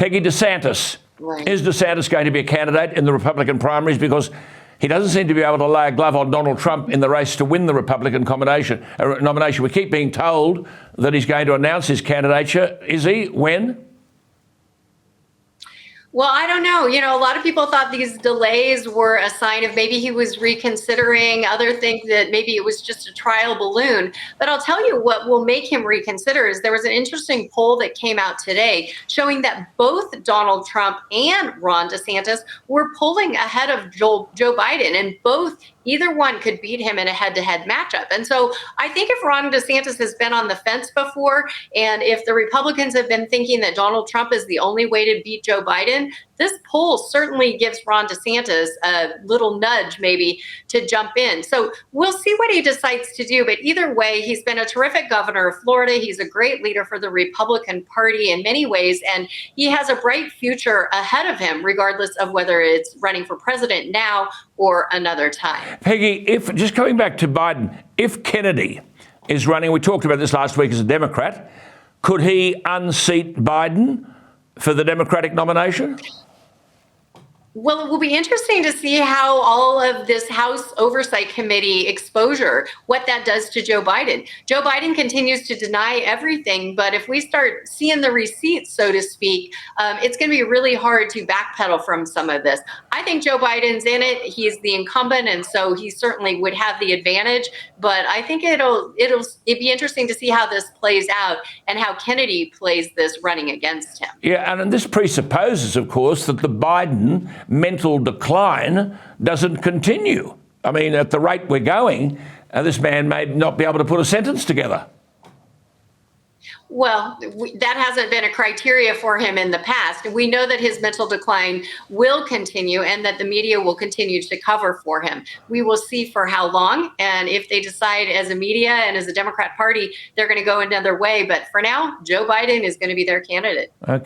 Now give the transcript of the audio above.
Peggy, DeSantis. Right. Is DeSantis going to be a candidate in the Republican primaries? Because he doesn't seem to be able to lay a glove on Donald Trump in the race to win the Republican nomination. We keep being told that he's going to announce his candidature. Is he? When? Well, I don't know. You know, a lot of people thought these delays were a sign of maybe he was reconsidering. Other think that maybe it was just a trial balloon. But I'll tell you what will make him reconsider is there was an interesting poll that came out today showing that both Donald Trump and Ron DeSantis were polling ahead of Joe Biden, and either one could beat him in a head-to-head matchup. And so I think if Ron DeSantis has been on the fence before, and if the Republicans have been thinking that Donald Trump is the only way to beat Joe Biden, this poll certainly gives Ron DeSantis a little nudge maybe to jump in. So we'll see what he decides to do. But either way, he's been a terrific governor of Florida. He's a great leader for the Republican Party in many ways, and he has a bright future ahead of him, regardless of whether it's running for president now or another time. Peggy, if just coming back to Biden, if Kennedy is running, we talked about this last week as a Democrat, could he unseat Biden for the Democratic nomination? Well, it will be interesting to see how all of this House Oversight Committee exposure, what that does to Joe Biden. Joe Biden continues to deny everything, but if we start seeing the receipts, so to speak, it's going to be really hard to backpedal from some of this. I think Joe Biden's in it. He's the incumbent, and so he certainly would have the advantage. But I think it'd be interesting to see how this plays out and how Kennedy plays this running against him. Yeah, and this presupposes, of course, that the Biden mental decline doesn't continue. I mean, at the rate we're going, this man may not be able to put a sentence together. Well, that hasn't been a criteria for him in the past. We know that his mental decline will continue and that the media will continue to cover for him. We will see for how long, and if they decide as a media and as a Democrat Party, they're going to go another way. But for now, Joe Biden is going to be their candidate. Okay.